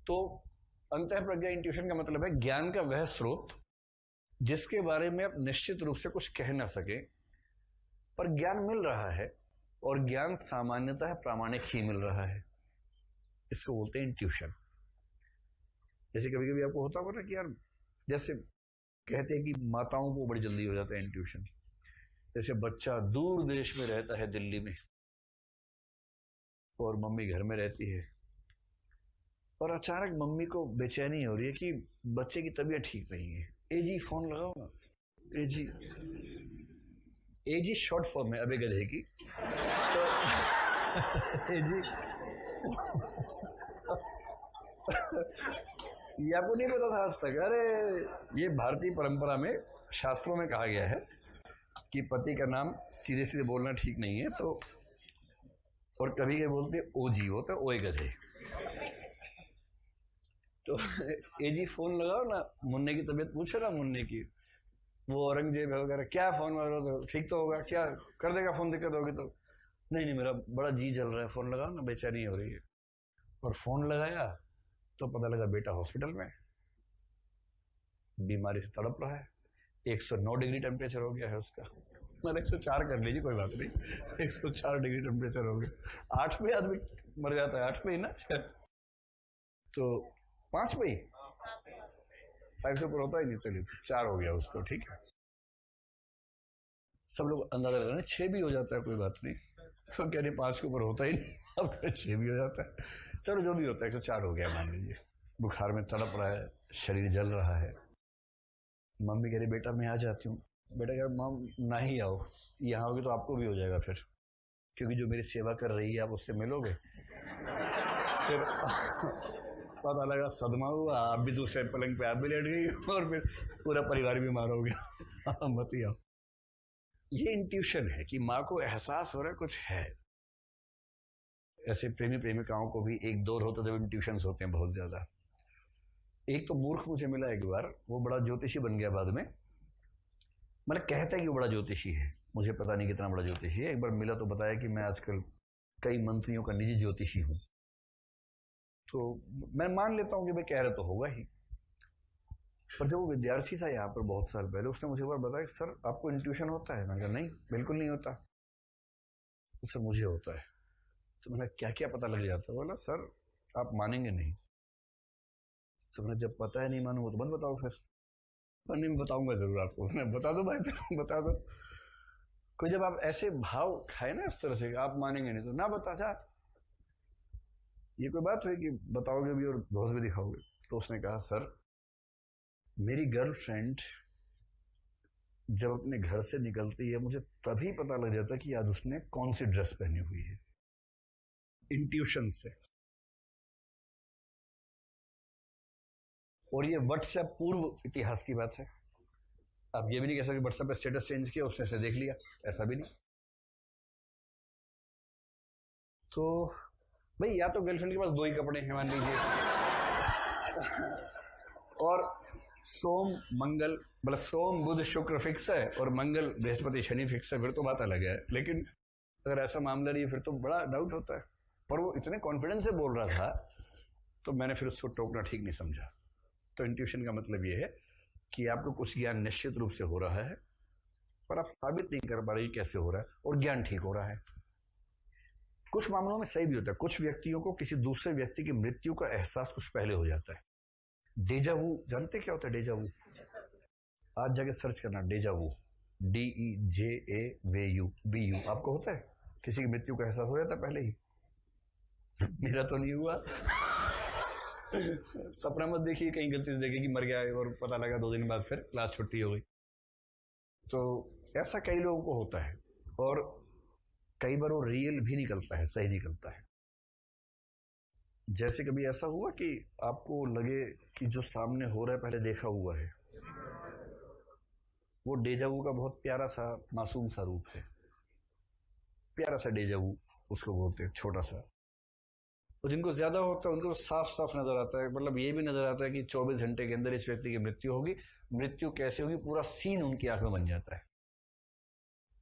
तो अंतःप्रज्ञा इंट्यूशन का मतलब है ज्ञान का वह स्रोत जिसके बारे में आप निश्चित रूप से कुछ कह ना सके, पर ज्ञान मिल रहा है और ज्ञान सामान्यतः प्रामाणिक ही मिल रहा है। इसको बोलते हैं इंट्यूशन। जैसे कभी कभी आपको होता होगा ना कि यार, जैसे कहते हैं कि माताओं को बड़ी जल्दी हो जाता है इंट्यूशन। जैसे बच्चा दूर देश में रहता है, दिल्ली में, और मम्मी घर में रहती है, और अचानक मम्मी को बेचैनी हो रही है कि बच्चे की तबीयत ठीक नहीं है। ए जी फोन लगाओ ना, ए जी। ए जी शॉर्ट फॉर्म है अबे गधे की, तो ए जी ये आपको नहीं पता था आज तक? अरे ये भारतीय परंपरा में, शास्त्रों में कहा गया है कि पति का नाम सीधे सीधे बोलना ठीक नहीं है, तो और कभी के बोलते ओ जी, होता है ओए गधे। तो ए जी फोन लगाओ ना, मुन्ने की तबीयत पूछो ना मुन्ने की। वो औरंगजेब है वगैरह, क्या फोन वगैरह, तो ठीक तो होगा, क्या कर देगा फोन, दिक्कत होगी तो। नहीं नहीं, मेरा बड़ा जी जल रहा है, फोन लगाओ ना, बेचैनी हो रही है। और फोन लगाया तो पता लगा बेटा हॉस्पिटल में, बीमारी से तड़प रहा है, 109 डिग्री टेम्परेचर हो गया है उसका। मैंने 104 कर लीजिए, कोई बात नहीं, 104 डिग्री टेम्परेचर हो गया। 8 में आदमी मर जाता है, 8 में ही ना, तो 5 में ही, 5 से ऊपर होता ही नहीं, चलिए 4 हो गया उसको, ठीक है। सब लोग अंदाजा लगा रहे हैं 6 भी हो जाता है, कोई बात नहीं, तो कह रहे 5 के ऊपर होता ही नहीं, अब 6 भी हो जाता है। चलो जो भी होता है, 104 हो गया मान लीजिए। बुखार में तड़प रहा है, शरीर जल रहा है। मम्मी कह रही बेटा मैं आ जाती हूँ। बेटा कह रहा मम ना ही आओ, यहाँ आओगे तो आपको भी हो जाएगा फिर, क्योंकि जो मेरी सेवा कर रही है आप उससे मिलोगे फिर पता लगा सदमा हुआ, आप भी दूसरे पलंग पे आप भी लेट गई और फिर पूरा परिवार बीमार हो गया। मत ही आओ। ये इंट्यूशन है कि माँ को एहसास हो रहा है कुछ है। ऐसे प्रेमी प्रेमिकाओं को भी एक दौर होता है जब इंट्यूशंस होते हैं बहुत ज्यादा। एक तो मूर्ख मुझे मिला एक बार, वो बड़ा ज्योतिषी बन गया बाद में, मतलब कहता है कि वो बड़ा ज्योतिषी है, मुझे पता नहीं कितना बड़ा ज्योतिषी है। एक बार मिला तो बताया कि मैं आजकल कई मंत्रियों का निजी ज्योतिषी हूँ। तो मैं मान लेता हूँ कि भाई कह रहे तो होगा ही, पर जब वो विद्यार्थी था यहाँ पर बहुत साल पहले, उसने मुझे एक बार बताया सर आपको इंट्यूशन होता है? मैंने कहा नहीं बिल्कुल नहीं होता। तो सर मुझे होता है। तो मैंने क्या क्या पता लग जाता है? बोला सर आप मानेंगे नहीं। तो मैंने जब पता है नहीं मानूंगा तो मत बताओ फिर। नहीं मैं बताऊंगा जरूर आपको, मैं बता दो भाई, बता दो। कोई जब आप ऐसे भाव खाए ना इस तरह से, आप मानेंगे नहीं तो ना बता जा, ये कोई बात हुई कि बताओगे भी और धोस भी दिखाओगे? तो उसने कहा सर मेरी गर्लफ्रेंड जब अपने घर से निकलती है मुझे तभी पता लग जाता है कि आज उसने कौन सी ड्रेस पहनी हुई है, इंट्यूशन से। और ये व्हाट्सएप पूर्व इतिहास की बात है। आप ये भी नहीं कह सकते व्हाट्सएप पे स्टेटस चेंज किया उसने से देख लिया, ऐसा भी नहीं। तो भाई या तो गर्लफ्रेंड के पास 2 ही कपड़े हैं मान लीजिए, और सोम मंगल, मतलब सोम बुध शुक्र फिक्स है और मंगल बृहस्पति शनि फिक्स है, फिर तो बात अलग है। लेकिन अगर ऐसा मामला नहीं फिर तो बड़ा डाउट होता है। पर वो इतने कॉन्फिडेंस से बोल रहा था तो मैंने फिर उसको टोकना ठीक नहीं समझा। तो इंट्यूशन का मतलब ये है कि आपको कुछ ज्ञान निश्चित रूप से हो रहा है, पर आप साबित नहीं कर पा रहे कैसे हो रहा है, और ज्ञान ठीक हो रहा है। कुछ मामलों में सही भी होता है। कुछ व्यक्तियों को किसी दूसरे व्यक्ति की मृत्यु का एहसास कुछ पहले हो जाता है। डेजावू जानते क्या होता है? डेजावू आज जाके सर्च करना, डेजावू, DEJAVU आपको होता है? किसी की मृत्यु का एहसास हो जाता है पहले ही? मेरा तो नहीं हुआ। सपना मत देखिए, कहीं गलती से देखिए कि मर गया है और पता लगा 2 दिन बाद फिर क्लास छुट्टी हो गई। तो ऐसा कई लोगों को होता है, और कई बार वो रियल भी निकलता है, सही निकलता है। जैसे कभी ऐसा हुआ कि आपको लगे कि जो सामने हो रहा है पहले देखा हुआ है, वो डेजावू का बहुत प्यारा सा मासूम सा रूप है, प्यारा सा डेजावू उसको बोलते हैं, छोटा सा। तो जिनको ज्यादा होता है उनको साफ साफ नजर आता है, मतलब ये भी नजर आता है कि 24 घंटे के अंदर इस व्यक्ति की मृत्यु होगी। मृत्यु कैसे होगी पूरा सीन उनकी आंख में बन जाता है।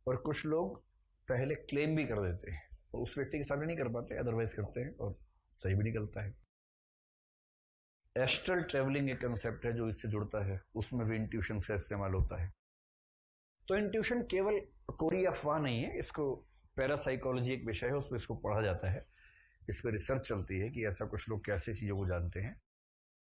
और कुछ लोग पहले क्लेम भी कर देते हैं, तो उस व्यक्ति के सामने नहीं कर पाते, अदरवाइज करते हैं और सही भी निकलता है। एस्ट्रल ट्रेवलिंग एक कंसेप्ट है जो इससे जुड़ता है, उसमें भी इंट्यूशन से इस्तेमाल होता है। तो इंट्यूशन केवल कोई अफवाह नहीं है, इसको पैरासाइकोलॉजी एक विषय है, उसमें इसको पढ़ा जाता है, इस पर रिसर्च चलती है कि ऐसा कुछ लोग कैसे चीज़ों को जानते हैं।